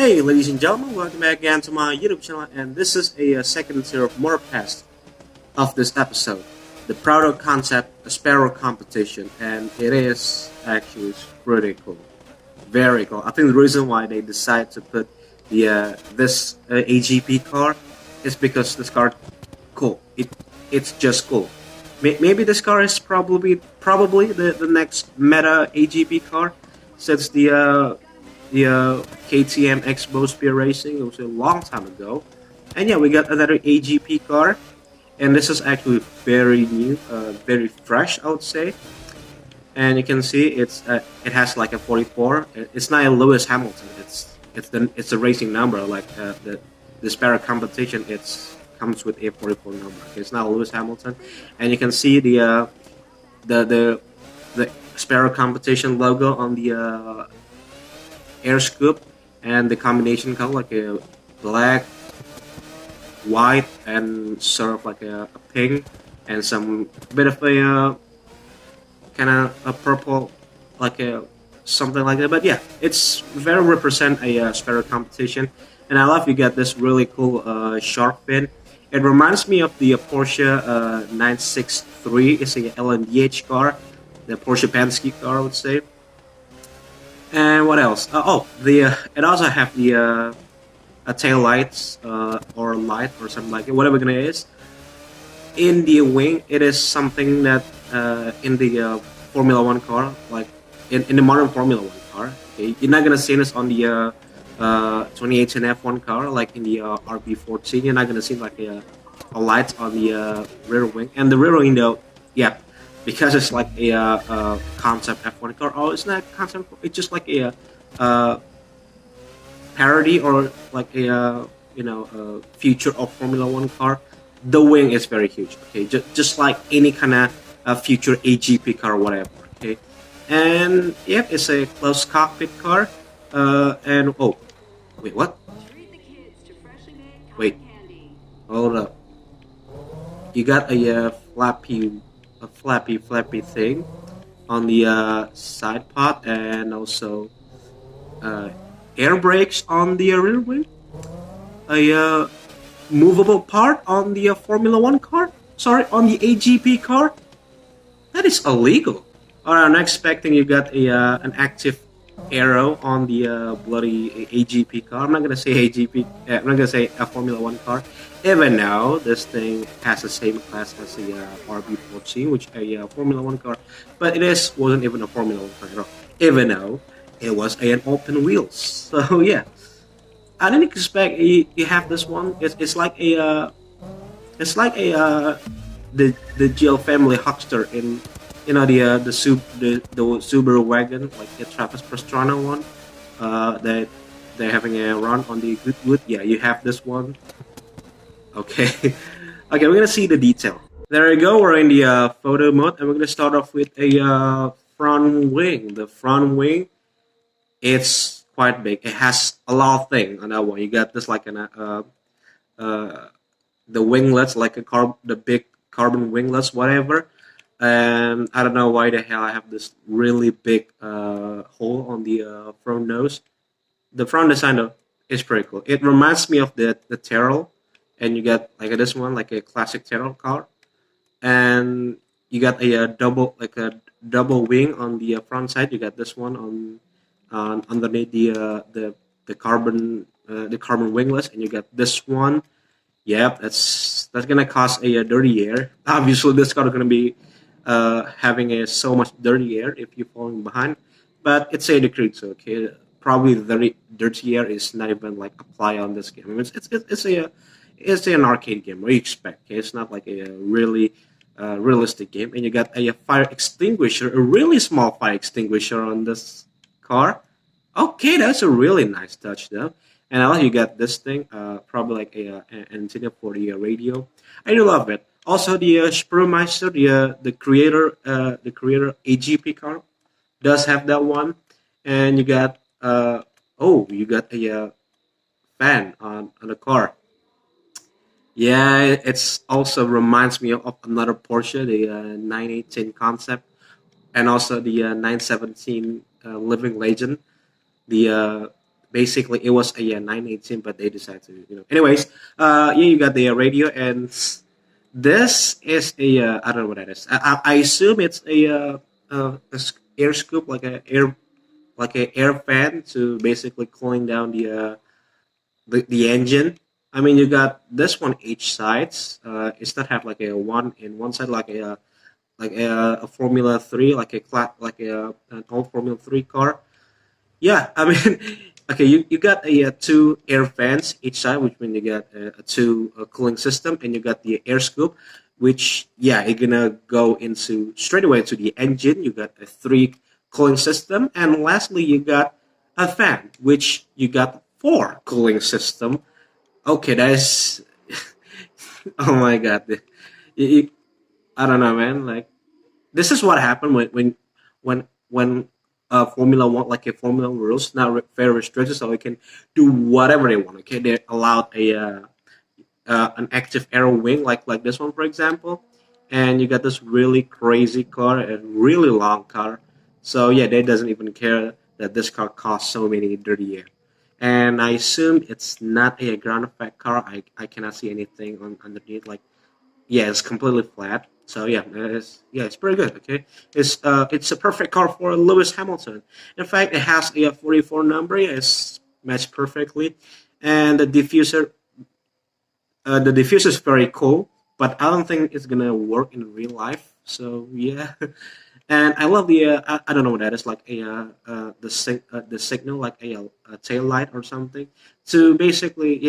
Hey, ladies and gentlemen, welcome back again to my YouTube channel, and this is a second series of more past of this episode, the Proto concept, a sparrow competition, and it is actually pretty cool, very cool. I think the reason why they decided to put this AGP car is because this car cool. It's just cool. Maybe this car is probably the next meta AGP car, since the KTM Expo Spear Racing. It was a long time ago. And yeah, we got another AGP car. And this is actually very new, very fresh, I would say. And you can see it has like a 44. It's not a Lewis Hamilton. It's a racing number. Like the Sparrow competition, comes with a 44 number. Okay, it's not a Lewis Hamilton. And you can see the Sparrow competition logo on the air scoop, and the combination color like a black, white, and sort of like a pink, and some bit of a kind of a purple, like a something like that. But yeah, it's very represent a sparrow competition, and I love you get this really cool shark fin. It reminds me of the Porsche 963. It's a LMDH car, the Porsche Penske car, I would say. And what else? It also have the tail lights or light or something like it, whatever it is. In the wing, it is something that in the Formula One car, like in the modern Formula One car, okay, you're not gonna see this on the 2018 F1 car, like in the RB14. You're not gonna see like a light on the rear wing, and the rear window, yeah. Because it's like a concept F1 car. Oh, it's not a concept. It's just like a parody or like a future of Formula One car. The wing is very huge. Okay, just like any kind of future AGP car or whatever. Okay, and yeah, it's a closed cockpit car. And oh, wait, what? Wait, hold up. You got a flappy thing on the side pod, and also air brakes on the rear wing, a movable part on the Formula One car, on the AGP car. That is illegal. Alright, I'm not expecting you got an active arrow on the bloody AGP car. I'm not gonna say AGP, I'm not gonna say a Formula One car, even though this thing has the same class as the RB14, which a Formula One car, but wasn't even a Formula One car at all, even though it was an open wheels. So yeah, I didn't expect you have this one. It's like a the GL family Huckster in the Subaru wagon, like the Travis Pastrana one. That they're having a run on the Goodwood. Yeah, you have this one. Okay, okay, we're gonna see the detail. There you go. We're in the photo mode, and we're gonna start off with a front wing. The front wing, it's quite big. It has a lot of things on that one. You got this like the winglets, like the big carbon winglets, whatever. And I don't know why the hell I have this really big hole on the front nose. The front design though is pretty cool. It reminds me of the Terrell, and you got like this one, like a classic Terrell car, and you got a double wing on the front side. You got this one on underneath the carbon winglets, and you got this one. Yep, that's gonna cause a dirty air. Obviously, this car is gonna be having so much dirty air if you're falling behind, but it's a decrease. So okay, probably the dirty air is not even like apply on this game. I mean, it's an arcade game. What do you expect? Okay? It's not like a really realistic game. And you got a fire extinguisher, a really small fire extinguisher on this car. Okay, that's a really nice touch though. And I like you got this thing, probably like an antenna for the radio. I do love it. Also, the Sprewmeister, the creator AGP car, does have that one. And you got you got a fan on the car. Yeah, it's also reminds me of another Porsche, the 918 concept, and also the 917 Living Legend. The basically it was a 918, but they decided to, Anyways, yeah, you got the radio, and this is a I don't know what that is. I assume it's air scoop, like a air fan to basically cooling down the engine. I mean, you got this one each sides. Instead have like a one in one side, like a Formula Three, like an old Formula Three car. Yeah, I mean, okay, you got two air fans each side, which means you got a two cooling system, and you got the air scoop, which yeah, you're gonna go into straight away to the engine. You got a three cooling system, and lastly, you got a fan, which you got four cooling system. Okay, that's oh my god, I don't know, man. Like this is what happened when Formula One, like a Formula rules, not very restricted, so they can do whatever they want. Okay, they allowed an active arrow wing, like this one, for example, and you got this really crazy car, a really long car. So yeah, they doesn't even care that this car costs so many dirty air. And I assume it's not a ground effect car. I cannot see anything underneath. Like yeah, it's completely flat. So it's pretty good. Okay, it's a perfect car for Lewis Hamilton. In fact, it has a 44 number. It's matched perfectly, and the diffuser is very cool. But I don't think it's gonna work in real life. So yeah, and I love I don't know what that is, like the signal, like a tail light or something, to basically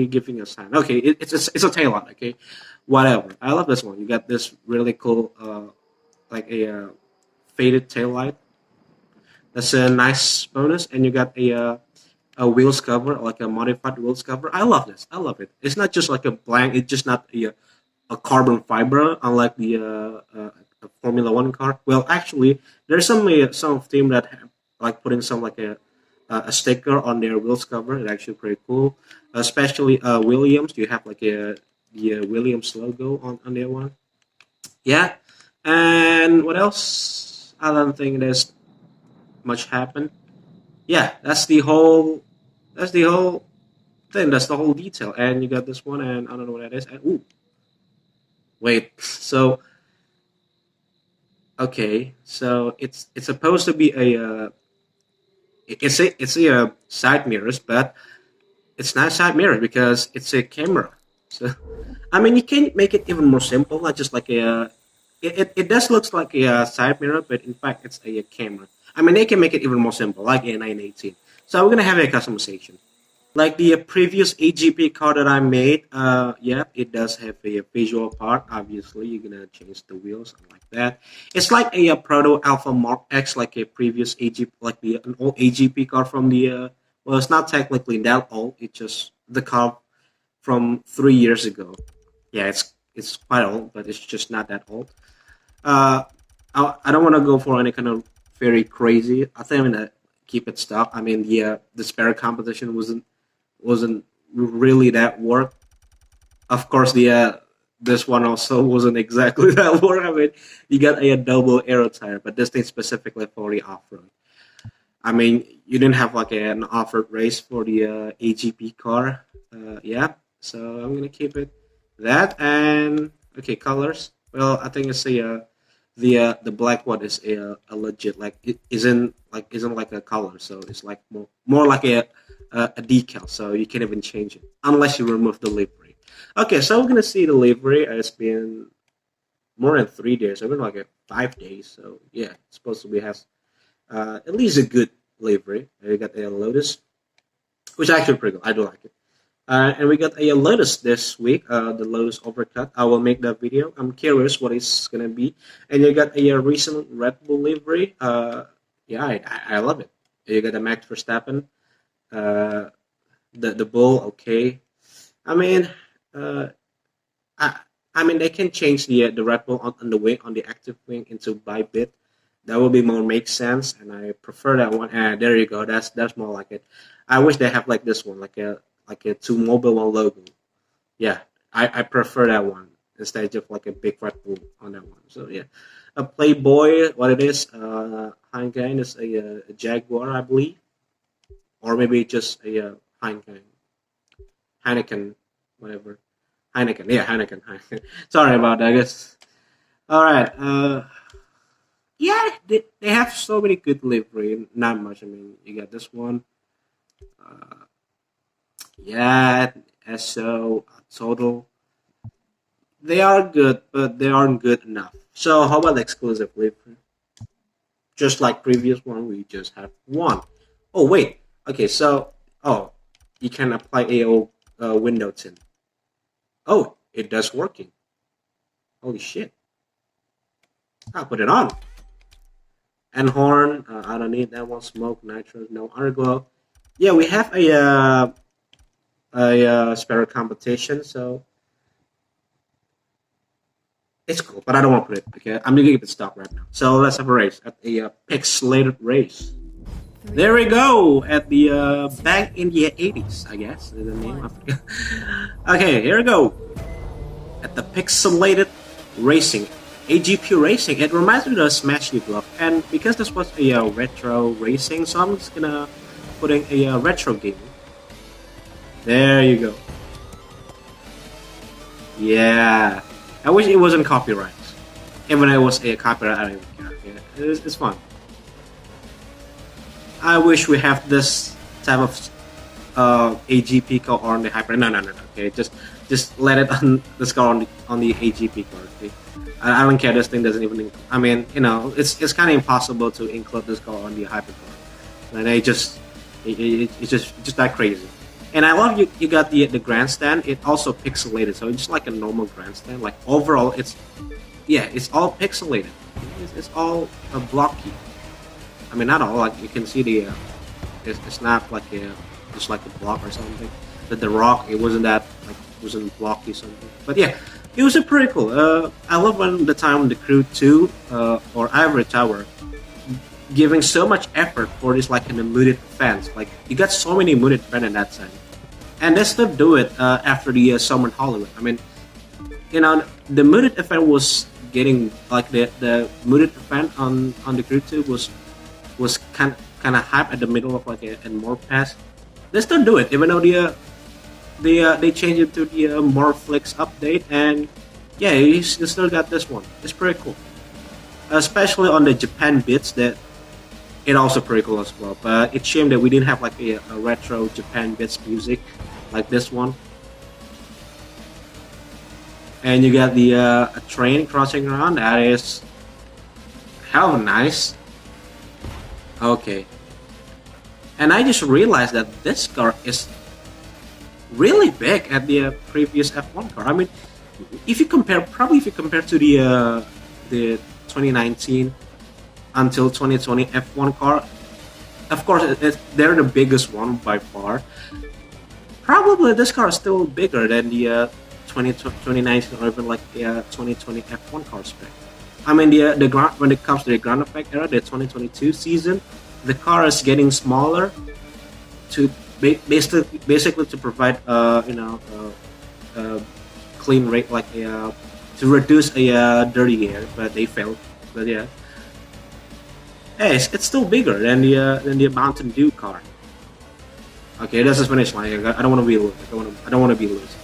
giving a sign. Okay, it's a tail light. Okay, whatever. I love this one. You got this really cool like faded tail light. That's a nice bonus, and you got a wheels cover, like a modified wheels cover. I love this. I love it. It's not just like a blank. It's just not a carbon fiber, unlike the Formula One car. Well, actually, there's some team that have, like putting some like a sticker on their wheels cover. It's actually pretty cool. Especially Williams. You have like the Williams logo on their one. Yeah, and what else? I don't think there's much happened. Yeah, that's the whole thing. That's the whole detail. And you got this one, and I don't know what that is. And ooh, wait. So okay, so it's supposed to be it's a side mirrors, but it's not a side mirror because it's a camera. So I mean, you can make it even more simple, not just like it does looks like a side mirror, but in fact it's a camera. I mean, they can make it even more simple, like a 918. So we're gonna have a customization. Like the previous AGP car that I made, yeah, it does have a visual part. Obviously, you're gonna change the wheels like that. It's like a Proto Alpha Mark X, like a previous AGP, like an old AGP car from the. Well, it's not technically that old. It's just the car from 3 years ago. Yeah, it's quite old, but it's just not that old. Uh, I don't want to go for any kind of very crazy. I think I'm gonna keep it stuck. I mean, the spare competition wasn't really that work. Of course, the this one also wasn't exactly that work. I mean, you got a double aero tire, but this thing specifically for the off road. I mean, you didn't have like an off road race for the AGP car. Yeah, so I'm gonna keep it that. And okay, colors. Well, I think it's the black one is a legit, like it isn't like a color, so it's like more like a decal, so you can't even change it unless you remove the livery. Okay, so we're gonna see the livery. It's been more than 3 days. It's been like 5 days, so yeah, it's supposed to be has at least a good livery. We got a Lotus, which is actually pretty good. I do like it. And we got a Lotus this week, the Lotus Overcut. I will make that video. I'm curious what it's gonna be. And you got a recent Red Bull livery. Yeah, I love it. You got a Max Verstappen. Uh, the Bull, okay. I mean, uh, I I mean they can change the Red Bull on the wing, on the active wing, into by bit. That would be more make sense, and I prefer that one. And there you go. That's more like it. I wish they have like this one, like a two mobile one logo. Yeah, I prefer that one instead of like a big Red Bull on that one. So yeah, a Playboy, what it is, Heineken is a Jaguar, I believe. or maybe just a Heineken, whatever. Heineken, yeah, Heineken. Heineken. Sorry about that, I guess. All right. Yeah, they have so many good delivery. Not much. I mean, you got this one. Uh, yeah, SO total. They are good, but they aren't good enough. So how about the exclusive delivery? Just like previous one, we just have one. Oh wait. Okay, so you can apply AO window tint. Oh, it does working. Holy shit! I'll put it on. And horn. I don't need that one. Smoke, nitro, no underglow. Yeah, we have a sparrow competition, so it's cool. But I don't want to put it. Okay, I'm gonna keep it stock right now. So let's have a race at the pixelated race. There we go at the back in the 80s, I guess. Is the name of it. Okay, here we go at the pixelated racing. AGP racing. It reminds me of the Smash You Glove, and because this was a retro racing, so I'm just gonna putting a retro game. There you go. Yeah, I wish it wasn't copyright. Even though it was a copyright, I don't even care. Yeah, it's fun. I wish we have this type of AGP card on the hyper. No. Okay, just let it on this card on the AGP card. Okay? I don't care. This thing doesn't even. I mean, it's kind of impossible to include this card on the hyper card. And it's just that crazy. And I love you got the grandstand. It also pixelated, so it's just like a normal grandstand. Like overall, it's all pixelated. It's all blocky. I mean, not all. Like you can see the it's not like just like a block or something. But the rock, it wasn't that like it wasn't blocky something. But yeah, it was pretty cool. I love when the time the Crew 2 or Ivory Tower giving so much effort for this like an muted fans. Like you got so many muted fans in that time, and they still do it after the Summer in Hollywood. I mean, the muted event was getting like the muted event on the Crew 2 was kind of hype at the middle of like a more pass. They still do it, even though they changed it to the Morphflix update, and yeah, you still got this one. It's pretty cool, especially on the Japan bits. That it also pretty cool as well. But it's shame that we didn't have like a retro Japan bits music like this one. And you got the a train crossing around. That is hell nice. Okay. And I just realized that this car is really big at the previous F1 car. I mean, if you compare to the 2019 until 2020 F1 car, of course they're the biggest one by far. Probably this car is still bigger than the 2019 or even like the 2020 F1 car spec. I mean, the ground when it comes to the ground effect era, the 2022 season, the car is getting smaller to basically to provide clean rate like to reduce a dirty air, but they failed. But yeah, hey, it's still bigger than the Mountain Dew car. Okay, this is finish line. I don't want to be loose. I don't want to be loose.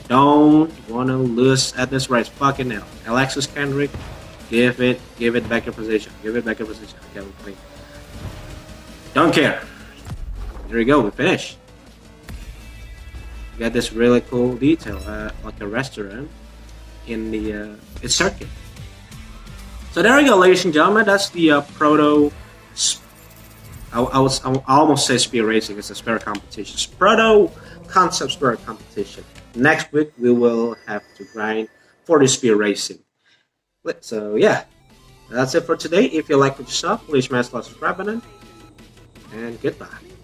Don't want to lose at this race. Fucking hell. Alexis Kendrick, give it back your position. Give it back your position. Okay, wait. Don't care. There we go. We finished. We got this really cool detail, like a restaurant in the its circuit. So there we go, ladies and gentlemen. That's the Proto. I almost say speed racing. It's a spare competition. Proto concept spare competition. Next week we will have to grind for the speed racing. So yeah, that's it for today. If you like what you saw, please smash the subscribe button and goodbye.